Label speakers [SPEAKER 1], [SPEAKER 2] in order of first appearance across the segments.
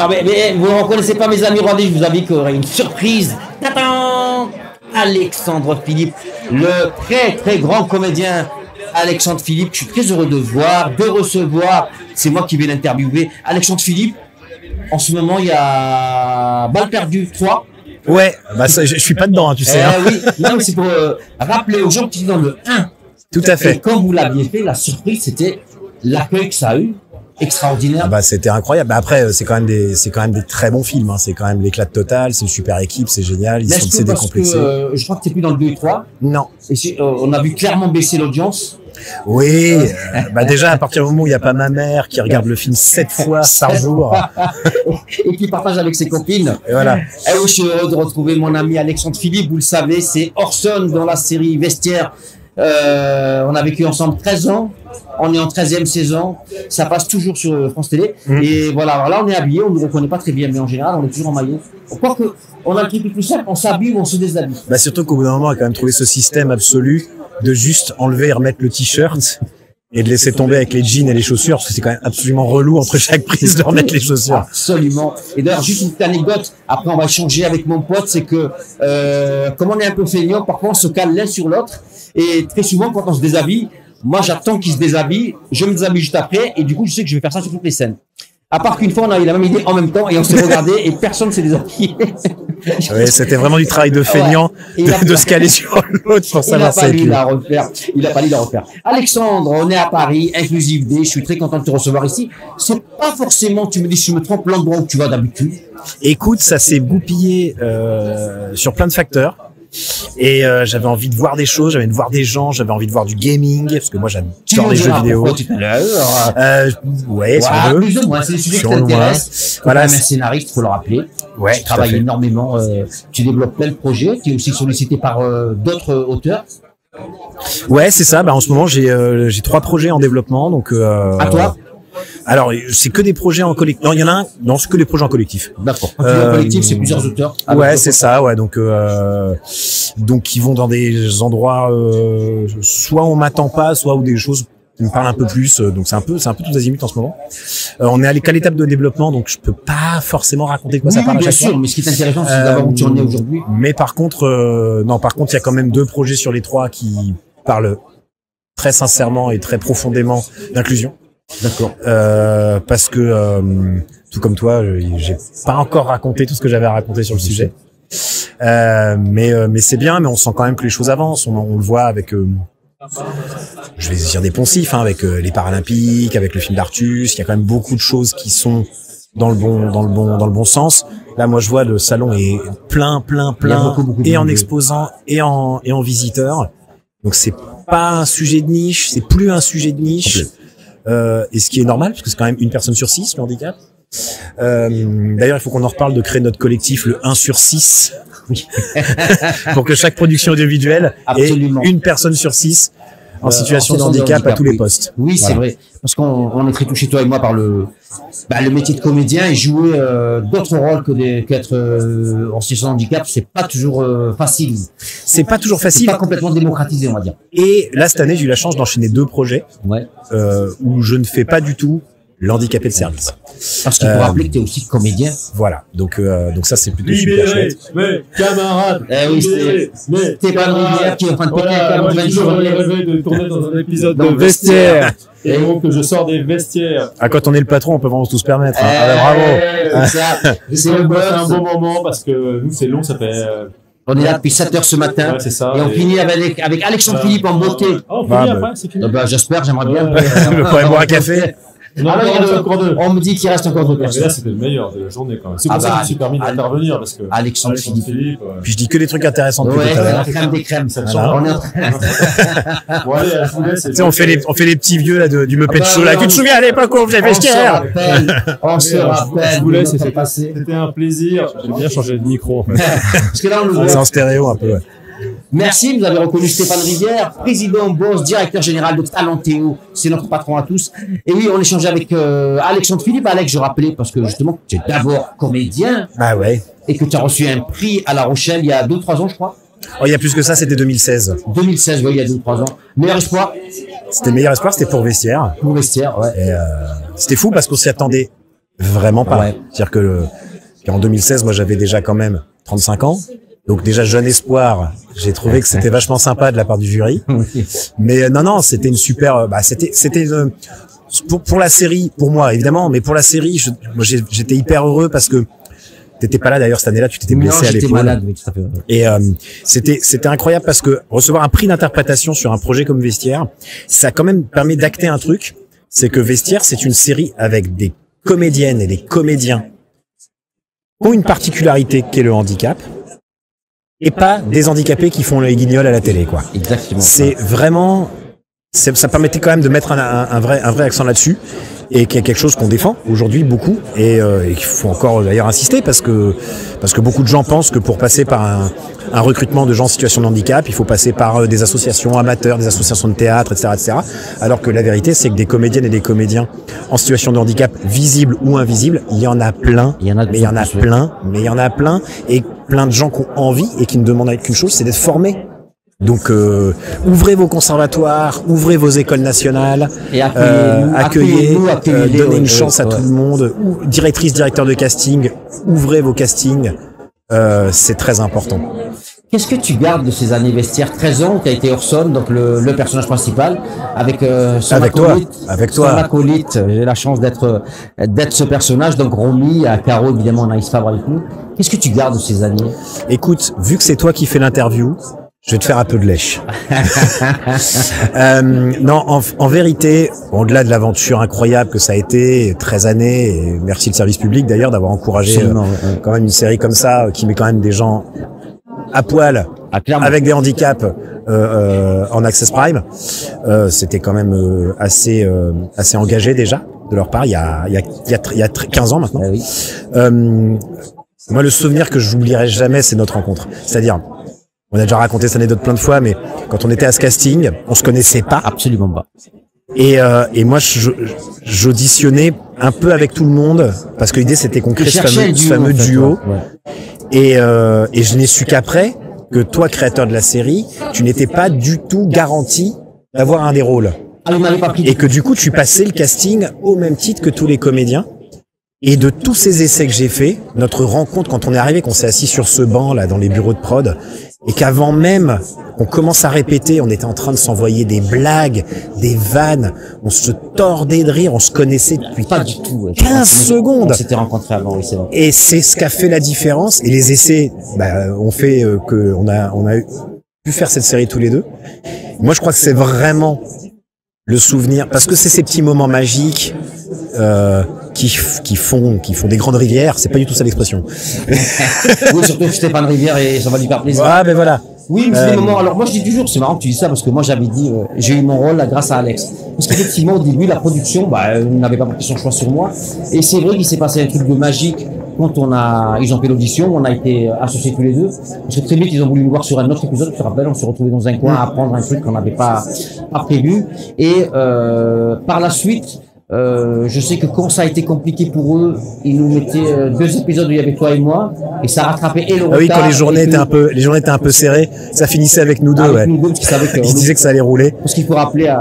[SPEAKER 1] Ah mais vous ne reconnaissez pas mes amis, regardez, je vous avais qu'il y aurait une surprise. Tadam! Alexandre Philippe, le très très grand comédien Alexandre Philippe, je suis très heureux de voir, de recevoir, c'est moi qui vais l'interviewer. Alexandre Philippe, en ce moment il y a Balle perdue 3.
[SPEAKER 2] Ouais, bah ça, je suis pas dedans, hein, tu sais.
[SPEAKER 1] Oui, non, mais c'est pour rappeler aux gens qui sont dans le 1.
[SPEAKER 2] Tout à fait.
[SPEAKER 1] Et quand vous l'aviez fait, la surprise, c'était l'accueil que ça a eu. Extraordinaire.
[SPEAKER 2] Bah, c'était incroyable. Bah, après, c'est quand même des très bons films, hein. C'est quand même l'éclat total, c'est une super équipe, c'est génial, ils sont décomplexés.
[SPEAKER 1] Je crois que t'es plus dans le 2 et 3.
[SPEAKER 2] Non.
[SPEAKER 1] Et on a vu clairement baisser l'audience.
[SPEAKER 2] Oui, bah déjà à partir du moment où il n'y a pas ma mère qui regarde le film 7 fois par jour
[SPEAKER 1] et qui partage avec ses copines.
[SPEAKER 2] Et voilà.
[SPEAKER 1] Et oui, je suis heureux de retrouver mon ami Alexandre Philippe. Vous le savez, c'est Orson dans la série Vestiaire. On a vécu ensemble 13 ans. On est en 13e saison. Ça passe toujours sur France Télé. Et voilà, alors là, on est habillé. On ne nous reconnaît pas très bien, mais en général, on est toujours en maillot. Quoique, on a le truc le plus simple. On s'habille ou on se déshabille.
[SPEAKER 2] Bah surtout qu'au bout d'un moment, on a quand même trouvé ce système absolu de juste enlever et remettre le t-shirt et de laisser tomber avec les jeans et les chaussures, parce que c'est quand même absolument relou entre chaque prise de remettre les chaussures.
[SPEAKER 1] Absolument. Et d'ailleurs, juste une petite anecdote, après on va échanger avec mon pote, c'est que comme on est un peu feignant, parfois on se cale l'un sur l'autre, et très souvent quand on se déshabille, moi j'attends qu'il se déshabille, je me déshabille juste après, et du coup je sais que je vais faire ça sur toutes les scènes. À part qu'une fois on a eu la même idée en même temps, et on s'est regardé, et personne ne s'est déshabillé.
[SPEAKER 2] Oui, c'était vraiment du travail de feignant, de se caler sur l'autre pour savoir ça.
[SPEAKER 1] Il a pas lu la refaire. Alexandre, on est à Paris, Inclusive Day, je suis très content de te recevoir ici. C'est pas forcément, tu me dis si je me trompe, l'endroit où tu vas d'habitude.
[SPEAKER 2] Écoute, ça s'est goupillé sur plein de facteurs. Et j'avais envie de voir des choses, j'avais envie de voir des gens, j'avais envie de voir du gaming, parce que moi j'adore les jeux vidéo. Ouais,
[SPEAKER 1] plus ou moins, c'est des sujets qui t'intéressent. Voilà, un scénariste, faut le rappeler.
[SPEAKER 2] Ouais,
[SPEAKER 1] tu travailles énormément, tu développes plein de projets, tu es aussi sollicité par d'autres auteurs.
[SPEAKER 2] Ouais, c'est ça. Bah en ce moment j'ai 3 projets en développement, donc.
[SPEAKER 1] À toi?
[SPEAKER 2] Alors, c'est que des projets en collectif. Non, il y en a un. Non, c'est que des projets en collectif.
[SPEAKER 1] D'accord. En collectif, c'est plusieurs auteurs.
[SPEAKER 2] Ouais, c'est ça. Ouais, donc ils vont dans des endroits soit on m'attend pas, soit où des choses qui me parlent un peu plus. Donc c'est un peu tous azimuts en ce moment. On est qu'à l'étape de développement, donc je peux pas forcément raconter de quoi ça parle à chaque fois.
[SPEAKER 1] Bien sûr, mais ce qui est intéressant, c'est d'avoir où tu en es aujourd'hui.
[SPEAKER 2] Mais par contre, il y a quand même 2 projets sur les 3 qui parlent très sincèrement et très profondément d'inclusion.
[SPEAKER 1] D'accord.
[SPEAKER 2] Parce que tout comme toi, j'ai pas encore raconté tout ce que j'avais à raconter sur le sujet. Mais c'est bien, mais on sent quand même que les choses avancent. On le voit avec, je vais dire des poncifs, hein, avec les Paralympiques, avec le film d'Artus. Il y a quand même beaucoup de choses qui sont dans le bon sens. Là, moi, je vois le salon est plein, beaucoup et en exposants et en visiteurs. Donc c'est pas un sujet de niche, c'est plus un sujet de niche. Okay. Et ce qui est normal, parce que c'est quand même une personne sur 6, le handicap. D'ailleurs, il faut qu'on en reparle de créer notre collectif, le 1 sur 6, pour que chaque production audiovisuelle ait une personne sur 6 en situation de handicap à tous les postes.
[SPEAKER 1] Oui, voilà. C'est vrai. Parce qu'on est très touché, toi et moi, par le métier de comédien, et jouer d'autres rôles qu'être en situation de handicap, c'est pas toujours facile.
[SPEAKER 2] C'est pas toujours facile.
[SPEAKER 1] C'est pas complètement démocratisé, on va dire.
[SPEAKER 2] Et là, cette année, j'ai eu la chance d'enchaîner 2 projets où je ne fais pas du tout l'handicapé de service.
[SPEAKER 1] Parce qu'il faut rappeler que tu es aussi comédien.
[SPEAKER 2] Voilà, donc ça c'est plutôt super chouette.
[SPEAKER 3] Mais camarades,
[SPEAKER 1] oui, c'est pas une rivière qui est en train de péter un câble.
[SPEAKER 3] J'aurais rêvé de tourner dans un épisode de Vestiaire. Et donc je sors des vestiaires.
[SPEAKER 2] Ah, quand on est le patron, on peut vraiment tout se permettre. Bravo.
[SPEAKER 3] C'est un bon moment parce que nous c'est long, ça fait.
[SPEAKER 1] On est là depuis 7 heures ce matin.
[SPEAKER 3] Ouais, ça,
[SPEAKER 1] et on finit avec Alexandre Philippe en beauté.
[SPEAKER 3] Oh, on finit après, c'est fini.
[SPEAKER 1] J'espère, j'aimerais bien.
[SPEAKER 2] On pourrait boire un café.
[SPEAKER 1] On me dit qu'il reste encore 2 personnes.
[SPEAKER 3] Là, c'était le meilleur de la journée quand même. C'est pour ça que je me suis permis d'intervenir parce que
[SPEAKER 1] Alexandre Philippe.
[SPEAKER 2] Puis je dis que des trucs intéressants.
[SPEAKER 1] Ouais, la crème des crèmes. On est en train.
[SPEAKER 3] Bon, allez, je vous laisse.
[SPEAKER 2] Tu sais, on fait les petits vieux là du Muppet Show là. Tu te souviens à l'époque où on faisait Vestiaire?
[SPEAKER 1] On se rappelle.
[SPEAKER 3] Je vous laisse, c'est passé. C'était un plaisir. J'ai bien changé de micro.
[SPEAKER 1] Parce que là, on nous
[SPEAKER 2] c'est en stéréo un peu. Ouais.
[SPEAKER 1] Merci, vous avez reconnu Stéphane Rivière, président, boss, directeur général de Talentéo, c'est notre patron à tous. Et oui, on échangeait avec Alexandre Philippe. Alex, je rappelais, parce que justement, tu es d'abord comédien.
[SPEAKER 2] Ah ouais.
[SPEAKER 1] Et que tu as reçu un prix à La Rochelle il y a 2 ou 3 ans, je crois.
[SPEAKER 2] Oh, il y a plus que ça, c'était 2016.
[SPEAKER 1] 2016, oui, il y a 2 ou 3 ans. Meilleur espoir?
[SPEAKER 2] C'était meilleur espoir, c'était pour Vestiaire.
[SPEAKER 1] Pour Vestiaire, ouais.
[SPEAKER 2] Et c'était fou parce qu'on s'y attendait vraiment pas.
[SPEAKER 1] Ouais.
[SPEAKER 2] C'est-à-dire que en 2016, moi j'avais déjà quand même 35 ans. Donc déjà jeune espoir, j'ai trouvé que c'était vachement sympa de la part du jury. Mais non, c'était une super c'était pour la série, pour moi évidemment, mais pour la série, moi j'étais hyper heureux parce que t'étais pas là d'ailleurs cette année-là, tu t'étais blessé à l'épaule.
[SPEAKER 1] J'étais malade, oui, tout à fait.
[SPEAKER 2] Et c'était incroyable parce que recevoir un prix d'interprétation sur un projet comme Vestiaire, ça quand même permet d'acter un truc, c'est que Vestiaire, c'est une série avec des comédiennes et des comédiens qui ont une particularité qui est le handicap et pas des handicapés qui font les guignols à la télé, quoi.
[SPEAKER 1] Exactement.
[SPEAKER 2] C'est vraiment, ça permettait quand même de mettre un vrai accent là-dessus. Et qui est quelque chose qu'on défend aujourd'hui beaucoup et qu'il faut encore d'ailleurs insister parce que beaucoup de gens pensent que pour passer par un recrutement de gens en situation de handicap, il faut passer par des associations amateurs, des associations de théâtre, etc. Alors que la vérité, c'est que des comédiennes et des comédiens en situation de handicap, visibles ou invisibles, il y en a plein, mais il y en a plein et plein de gens qui ont envie et qui ne demandent qu'une chose, c'est d'être formés. Donc ouvrez vos conservatoires, ouvrez vos écoles nationales,
[SPEAKER 1] et
[SPEAKER 2] accueillez, donnez une chance à tout le monde. Directeur de casting, ouvrez vos castings, c'est très important.
[SPEAKER 1] Qu'est-ce que tu gardes de ces années Vestiaire? 13 ans, tu as été Orson, donc le personnage principal, avec son acolyte.
[SPEAKER 2] Avec toi.
[SPEAKER 1] Son acolyte, j'ai la chance d'être ce personnage, donc Romy, à Caro, évidemment, Naïs Fabre avec nous. Qu'est-ce que tu gardes de ces années?
[SPEAKER 2] Écoute, vu que c'est toi qui fais l'interview, je vais te faire un peu de lèche. Non, en vérité, au-delà de l'aventure incroyable que ça a été, 13 années, et merci le service public d'ailleurs d'avoir encouragé quand même une série comme ça, qui met quand même des gens à poil, avec des handicaps en Access Prime. C'était quand même assez engagé déjà de leur part, il y a 15 ans maintenant.
[SPEAKER 1] Oui.
[SPEAKER 2] Moi, le souvenir que j'oublierai jamais, c'est notre rencontre. C'est-à-dire, on a déjà raconté cette anecdote plein de fois, mais quand on était à ce casting, on se connaissait pas.
[SPEAKER 1] Absolument pas.
[SPEAKER 2] Et moi, j'auditionnais un peu avec tout le monde, parce que l'idée, c'était qu'on crée ce fameux duo. Ouais. Et je n'ai su qu'après que toi, créateur de la série, tu n'étais pas du tout garanti d'avoir un des rôles.
[SPEAKER 1] Ah, il m'avait pas pris.
[SPEAKER 2] Et que du coup, tu passais le casting au même titre que tous les comédiens. Et de tous ces essais que j'ai faits, notre rencontre, quand on est arrivé, qu'on s'est assis sur ce banc, là, dans les bureaux de prod, et qu'avant même qu'on commence à répéter, on était en train de s'envoyer des blagues, des vannes, on se tordait de rire, on se connaissait depuis
[SPEAKER 1] pas du tout,
[SPEAKER 2] 15 secondes.
[SPEAKER 1] On s'était rencontrés avant, oui, c'est vrai.
[SPEAKER 2] Et c'est ce qui a fait la différence. Et les essais, ont fait qu'on a pu faire cette série tous les deux. Moi, je crois que c'est vraiment le souvenir, parce que c'est ces petits moments magiques, qui font des grandes rivières. C'est pas du tout ça l'expression.
[SPEAKER 1] Oui, surtout Stéphane Rivière, et ça va lui faire plaisir.
[SPEAKER 2] Ah, ben voilà.
[SPEAKER 1] Oui, mais c'est des moments. Alors moi, je dis toujours, c'est marrant que tu dis ça, parce que moi, j'avais dit, j'ai eu mon rôle là, grâce à Alex. Parce qu'effectivement, au début, la production, n'avait pas porté son choix sur moi. Et c'est vrai qu'il s'est passé un truc de magique quand ils ont fait l'audition, on a été associés tous les deux. Parce que très vite, ils ont voulu nous voir sur un autre épisode. Tu te rappelles, on s'est retrouvés dans un coin à apprendre un truc qu'on n'avait pas prévu. Et par la suite, je sais que quand ça a été compliqué pour eux, ils nous mettaient 2 épisodes où il y avait toi et moi, et ça rattrapait et le retard.
[SPEAKER 2] Ah oui, quand les journées étaient un peu serrées, ça finissait avec nous deux, ouais.
[SPEAKER 1] Nous deux, parce qu'ils savaient
[SPEAKER 2] ils se disaient que ça allait rouler.
[SPEAKER 1] Parce qu'il faut rappeler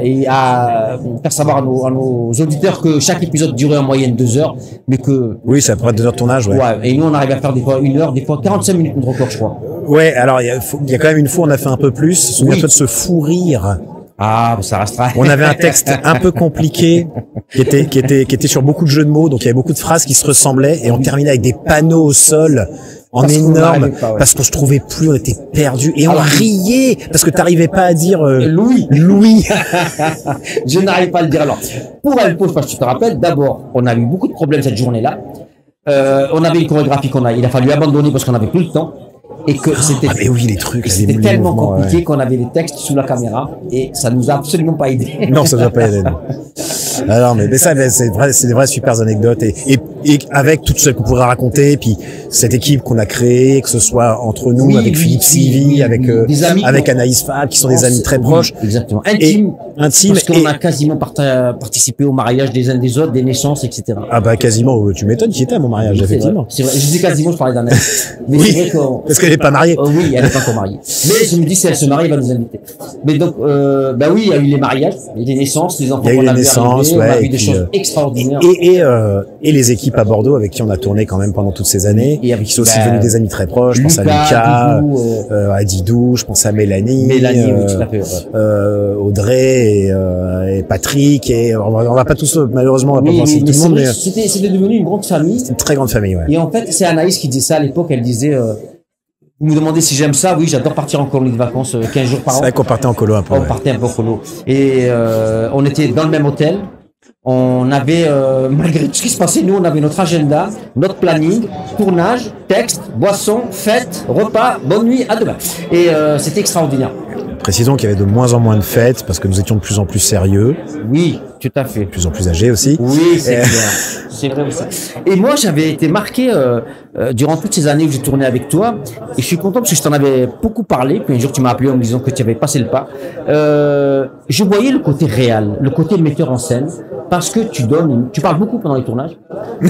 [SPEAKER 1] et à faire savoir à nos auditeurs que chaque épisode durait en moyenne 2 heures, mais que...
[SPEAKER 2] Oui, c'est à peu près 2 heures de tournage, ouais.
[SPEAKER 1] Ouais, et nous on arrive à faire des fois 1 heure, des fois 45 minutes de record, je crois.
[SPEAKER 2] Ouais, alors il y a quand même une fois on a fait un peu plus. Souviens-toi de ce fou rire.
[SPEAKER 1] Ah, ça restera.
[SPEAKER 2] On avait un texte un peu compliqué qui était sur beaucoup de jeux de mots, donc il y avait beaucoup de phrases qui se ressemblaient, et on terminait avec des panneaux au sol en énorme, parce qu'on se trouvait plus, on était perdus, et on riait parce que t'arrivais pas à dire Louis.
[SPEAKER 1] Je n'arrive pas à le dire. Alors, pour un pause, parce que tu te rappelles, d'abord, on a eu beaucoup de problèmes cette journée-là. On avait une chorégraphie il a fallu abandonner parce qu'on n'avait plus le temps. Et que c'était
[SPEAKER 2] mais oui, les trucs,
[SPEAKER 1] c'était tellement compliqué qu'on avait les textes sous la caméra et ça nous a absolument pas aidé.
[SPEAKER 2] Non, ça nous a pas aidé. Alors, mais ça, c'est des vraies super anecdotes et avec toutes celles qu'on pourrait raconter, et puis cette équipe qu'on a créée, que ce soit entre nous, avec Philippe Sivy, avec Anaïs Fabre, qui sont des amis très proches.
[SPEAKER 1] Exactement.
[SPEAKER 2] Intime.
[SPEAKER 1] Parce qu'on a quasiment participé au mariage des uns des autres, des naissances, etc.
[SPEAKER 2] Ah quasiment, tu m'étonnes, qui était à mon mariage, effectivement.
[SPEAKER 1] C'est vrai, je dis quasiment, je parlais d'un an. Mais
[SPEAKER 2] oui,
[SPEAKER 1] c'est vrai
[SPEAKER 2] parce que est pas mariée.
[SPEAKER 1] Oui, elle est pas encore mariée. Mais je me dis, si elle se marie, elle va nous inviter. Mais donc, bah oui, il y a eu les mariages, il y a eu des naissances, les enfants
[SPEAKER 2] Il y a eu
[SPEAKER 1] qu'on
[SPEAKER 2] les
[SPEAKER 1] a vu
[SPEAKER 2] naissances,
[SPEAKER 1] arriver, on a
[SPEAKER 2] ouais,
[SPEAKER 1] vu
[SPEAKER 2] et
[SPEAKER 1] des
[SPEAKER 2] puis,
[SPEAKER 1] choses extraordinaires.
[SPEAKER 2] Et les équipes à Bordeaux avec qui on a tourné quand même pendant toutes ces années,
[SPEAKER 1] Et avec
[SPEAKER 2] qui sont aussi
[SPEAKER 1] bah,
[SPEAKER 2] devenus des amis très proches. Je pense à Lucas, à Didou, je pense à Mélanie,
[SPEAKER 1] oui, tout à fait. Ouais.
[SPEAKER 2] Audrey et Patrick, et on va pas tous, malheureusement, on va pas
[SPEAKER 1] Oui,
[SPEAKER 2] penser
[SPEAKER 1] mais
[SPEAKER 2] tout le monde, mais
[SPEAKER 1] c'était devenu une grande famille.
[SPEAKER 2] c'est une très grande famille, ouais.
[SPEAKER 1] Et en fait, c'est Anaïs qui disait ça à l'époque. Elle disait, vous me demandez si j'aime ça. Oui, j'adore partir en colonie de vacances 15 jours par
[SPEAKER 2] C'est
[SPEAKER 1] an.
[SPEAKER 2] vrai qu'on partait en colo un peu.
[SPEAKER 1] On
[SPEAKER 2] Ouais.
[SPEAKER 1] partait un peu en colo. Et on était dans le même hôtel. On avait, malgré tout ce qui se passait, nous, on avait notre agenda, notre planning, tournage, texte, boisson, fête, repas, bonne nuit, à demain. Et c'était extraordinaire.
[SPEAKER 2] Précisons qu'il y avait de moins en moins de fêtes parce que nous étions de plus en plus sérieux,
[SPEAKER 1] Oui, tout à fait.
[SPEAKER 2] de plus en plus âgés aussi.
[SPEAKER 1] Oui, c'est clair. C'est vrai aussi. Et moi, j'avais été marqué durant toutes ces années où j'ai tourné avec toi. Et je suis content parce que je t'en avais beaucoup parlé. Puis un jour, tu m'as appelé en me disant que tu avais passé le pas. Je voyais le côté réel, le côté metteur en scène. Parce que tu parles beaucoup pendant les tournages.
[SPEAKER 2] Je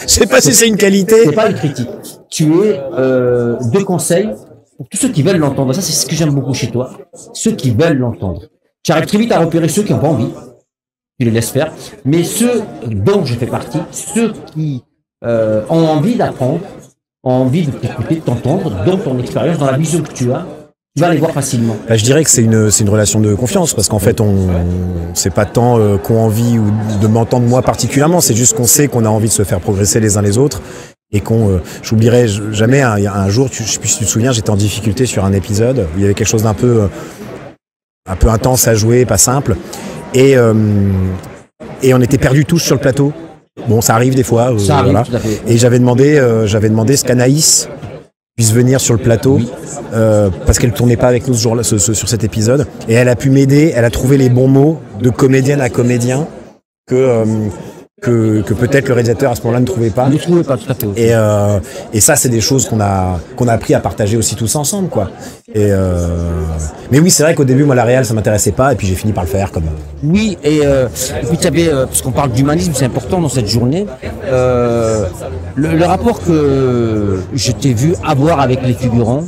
[SPEAKER 2] sais pas si c'est une qualité.
[SPEAKER 1] C'est pas une critique. Tu es de conseils pour tous ceux qui veulent l'entendre. Ça, c'est ce que j'aime beaucoup chez toi. Ceux qui veulent l'entendre. Tu arrives très vite à repérer ceux qui n'ont pas envie. Tu les laisses faire. Mais ceux dont je fais partie, ceux qui ont envie d'apprendre, ont envie de t'écouter, de t'entendre, dans ton expérience, dans la vision que tu as, tu vas les voir facilement.
[SPEAKER 2] Bah, je dirais que c'est une relation de confiance parce qu'en fait c'est pas tant qu'on a envie ou de m'entendre moi particulièrement, c'est juste qu'on sait qu'on a envie de se faire progresser les uns les autres et j'oublierai jamais il y a un jour, je sais plus si tu te souviens, j'étais en difficulté sur un épisode où il y avait quelque chose d'un peu intense à jouer, pas simple et on était perdus tous sur le plateau. Bon, ça arrive des fois.
[SPEAKER 1] Ça arrive,
[SPEAKER 2] voilà.
[SPEAKER 1] tout à fait.
[SPEAKER 2] Et j'avais demandé ce qu'Anaïs puisse venir sur le plateau parce qu'elle tournait pas avec nous ce jour-là, sur cet épisode, et elle a pu m'aider, elle a trouvé les bons mots de comédienne à comédien que peut-être le réalisateur à ce moment-là ne trouvait pas.
[SPEAKER 1] Ne trouvez pas, tout à fait.
[SPEAKER 2] Et ça, c'est des choses qu'on a appris à partager aussi tous ensemble, quoi. Mais oui, c'est vrai qu'au début, moi, la réal, ça m'intéressait pas, et puis j'ai fini par le faire comme.
[SPEAKER 1] Oui, et puis tu avais, puisqu'on parle d'humanisme, c'est important dans cette journée, le rapport que je t'ai vu avoir avec les figurants,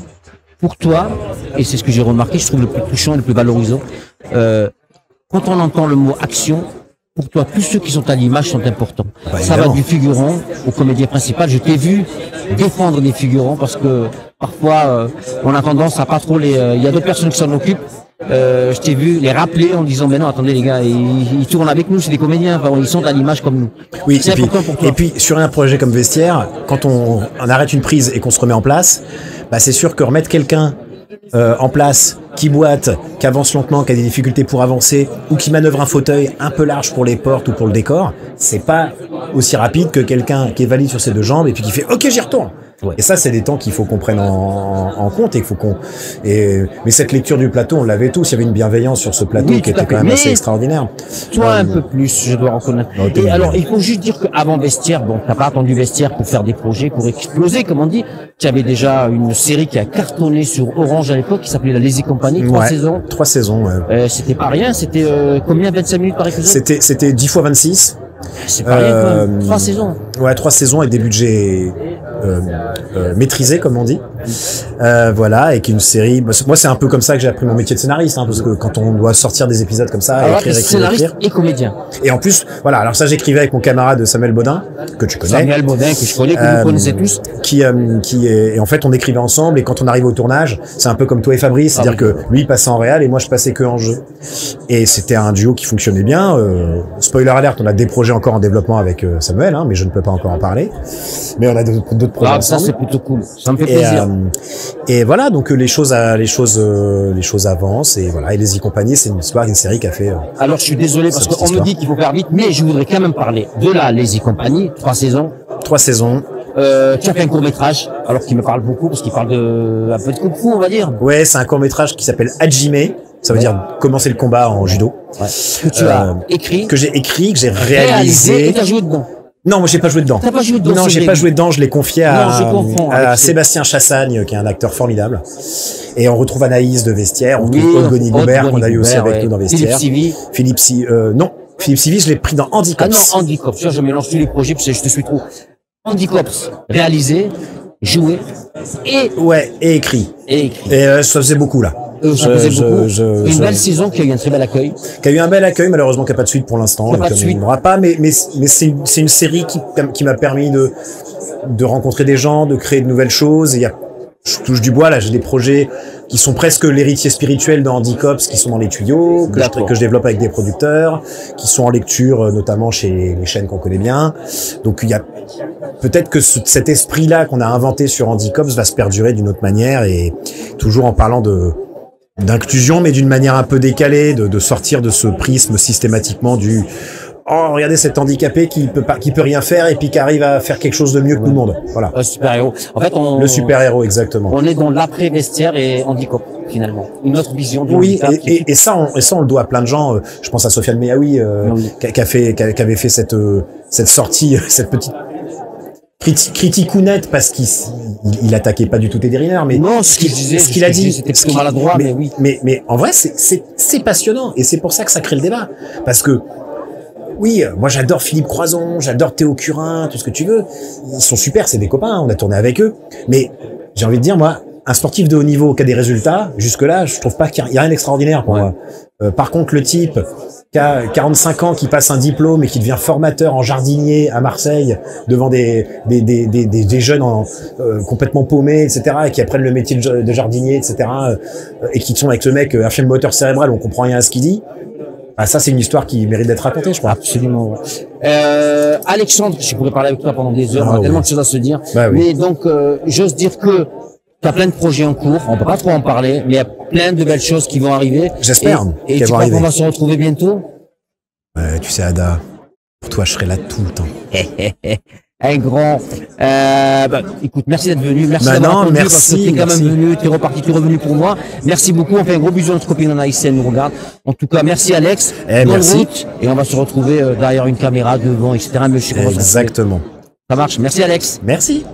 [SPEAKER 1] pour toi, et c'est ce que j'ai remarqué, je trouve le plus touchant et le plus valorisant, quand on entend le mot action, pour toi, tous ceux qui sont à l'image sont importants.
[SPEAKER 2] Bah,
[SPEAKER 1] ça va du figurant au comédien principal. Je t'ai vu défendre les figurants parce que parfois, on a tendance à pas trop les... Il y a d'autres personnes qui s'en occupent. Je t'ai vu les rappeler en disant, mais non, attendez les gars, ils tournent avec nous, c'est des comédiens, enfin, ils sont à l'image comme nous.
[SPEAKER 2] Oui,
[SPEAKER 1] c'est important pour toi.
[SPEAKER 2] Et puis, sur un projet comme Vestiaire, quand on arrête une prise et qu'on se remet en place, bah, c'est sûr que remettre quelqu'un en place, qui boite, qui avance lentement, qui a des difficultés pour avancer, ou qui manœuvre un fauteuil un peu large pour les portes ou pour le décor, c'est pas aussi rapide que quelqu'un qui est valide sur ses deux jambes et puis qui fait OK, j'y retourne. Ouais. Et ça, c'est des temps qu'il faut qu'on prenne en compte et qu'il faut mais cette lecture du plateau, on l'avait tous. Il y avait une bienveillance sur ce plateau qui était quand même assez extraordinaire.
[SPEAKER 1] Toi, un peu plus, je dois reconnaître. Et alors, il faut juste dire qu'avant Vestiaire, bon, t'as pas attendu Vestiaire pour faire des projets, pour exploser, comme on dit. Tu avais déjà une série qui a cartonné sur Orange à l'époque, qui s'appelait La Lazy Company, 3 saisons.
[SPEAKER 2] 3 saisons, ouais.
[SPEAKER 1] C'était pas rien, c'était combien, 25 minutes par épisode?
[SPEAKER 2] C'était 10 fois 26.
[SPEAKER 1] C'est pas rien, quand même. 3 saisons.
[SPEAKER 2] Ouais, 3 saisons avec des budgets maîtrisés, comme on dit. Voilà, et qui est une série. Moi, c'est un peu comme ça que j'ai appris mon métier de scénariste, hein, parce que quand on doit sortir des épisodes comme ça, écrire,
[SPEAKER 1] scénariste et comédien.
[SPEAKER 2] Et en plus, voilà. Alors ça, j'écrivais avec mon camarade Samuel Baudin, que tu connais.
[SPEAKER 1] Samuel Baudin, que je connais, que vous connaissez tous.
[SPEAKER 2] Et en fait, on écrivait ensemble, et quand on arrive au tournage, c'est un peu comme toi et Fabrice, c'est-à-dire que lui il passait en réal et moi je passais que en jeu. Et c'était un duo qui fonctionnait bien. Spoiler alert, on a des projets encore en développement avec Samuel, hein, mais je ne peux pas encore en parler. Mais on a d'autres projets ensemble.
[SPEAKER 1] Ça c'est plutôt cool. Ça me fait plaisir.
[SPEAKER 2] Et voilà, donc les choses avancent, et voilà. Et Les Y-Compagnie, c'est une série qui a fait.
[SPEAKER 1] Alors je suis désolé parce qu'on me dit qu'il faut faire vite, mais je voudrais quand même parler de La Lazy Company, 3 saisons.
[SPEAKER 2] 3 saisons.
[SPEAKER 1] Tu as fait un court-métrage, alors qu'il me parle beaucoup, parce qu'il parle un peu de kung fu, on va dire.
[SPEAKER 2] Ouais, c'est un court-métrage qui s'appelle Hajime. Ça veut dire commencer le combat en judo.
[SPEAKER 1] Ouais. Que tu as écrit.
[SPEAKER 2] Que j'ai écrit, que j'ai réalisé.
[SPEAKER 1] Et t'as joué dedans.
[SPEAKER 2] Non, moi j'ai pas joué dedans.
[SPEAKER 1] T'as pas joué dedans?
[SPEAKER 2] Non, j'ai pas joué dedans, je l'ai confié à
[SPEAKER 1] Sébastien
[SPEAKER 2] Chassagne, qui est un acteur formidable. Et on retrouve Anaïs de Vestiaire, on retrouve Aude Goubert, qu'on a eu aussi avec nous dans Vestiaire. Philippe Sivi, je l'ai pris dans Handicops.
[SPEAKER 1] Ah non, Handicops, je mélange tous les projets, parce que je te suis trop. Handicops, réalisé, joué et
[SPEAKER 2] écrit.
[SPEAKER 1] et écrit.
[SPEAKER 2] Et ça faisait beaucoup là.
[SPEAKER 1] Ça faisait beaucoup. Une belle saison qui a eu un très bel accueil.
[SPEAKER 2] Qui a eu un bel accueil, malheureusement qui n'a pas de suite pour l'instant.
[SPEAKER 1] Qui a pas de suite.
[SPEAKER 2] On n'aura pas, mais c'est une série qui m'a permis de rencontrer des gens, de créer de nouvelles choses. Et je touche du bois, là, j'ai des projets qui sont presque l'héritier spirituel de Andy Cops, qui sont dans les tuyaux, que je développe avec des producteurs, qui sont en lecture, notamment chez les chaînes qu'on connaît bien. Donc, il y a peut-être que cet esprit-là qu'on a inventé sur Andy Cops va se perdurer d'une autre manière, et toujours en parlant d'inclusion, mais d'une manière un peu décalée, de sortir de ce prisme systématiquement du oh, regardez cet handicapé qui peut rien faire et puis qui arrive à faire quelque chose de mieux que tout le monde. Voilà.
[SPEAKER 1] Le super-héros. En fait,
[SPEAKER 2] le super-héros, exactement.
[SPEAKER 1] On est dans l'après-vestiaire et handicap, finalement. Une autre vision du
[SPEAKER 2] handicap. Oui, et ça, on le doit à plein de gens. Je pense à Sofiane Meaoui, qui avait fait cette sortie, cette petite critique ou nette, parce qu'il attaquait pas du tout Teddy Riner, mais
[SPEAKER 1] non, ce qu'il
[SPEAKER 2] a dit,
[SPEAKER 1] c'était plutôt maladroit, mais oui.
[SPEAKER 2] Mais en vrai, c'est passionnant, et c'est pour ça que ça crée le débat, parce que oui, moi j'adore Philippe Croison, j'adore Théo Curin, tout ce que tu veux. Ils sont super, c'est des copains, on a tourné avec eux. Mais j'ai envie de dire, moi, un sportif de haut niveau qui a des résultats, jusque-là, je trouve pas qu'il y a rien d'extraordinaire pour moi. Par contre, le type qui a 45 ans, qui passe un diplôme et qui devient formateur en jardinier à Marseille devant des jeunes complètement paumés, etc., et qui apprennent le métier de jardinier, etc., et qui sont avec ce mec un film moteur cérébral, on comprend rien à ce qu'il dit. Ah, ça, c'est une histoire qui mérite d'être racontée, je crois.
[SPEAKER 1] Absolument. Alexandre, je pourrais parler avec toi pendant des heures, on a tellement de choses à se dire.
[SPEAKER 2] Bah, oui.
[SPEAKER 1] Mais donc, j'ose dire que tu as plein de projets en cours, on peut pas trop en parler, mais il y a plein de belles choses qui vont arriver.
[SPEAKER 2] J'espère.
[SPEAKER 1] Et tu crois qu'on va se retrouver bientôt?
[SPEAKER 2] Tu sais, Ada, pour toi, je serai là tout le temps.
[SPEAKER 1] Un grand. Écoute, merci d'être venu. Merci d'avoir répondu, parce que t'es quand même venu, t'es reparti, t'es revenu pour moi. Merci beaucoup. On fait un gros bisou à notre copine Anaïs, elle nous regarde. En tout cas, merci Alex.
[SPEAKER 2] Merci.
[SPEAKER 1] Route, et on va se retrouver derrière une caméra, devant, etc. Mais je sais comment
[SPEAKER 2] exactement.
[SPEAKER 1] Ça marche. Merci Alex.
[SPEAKER 2] Merci.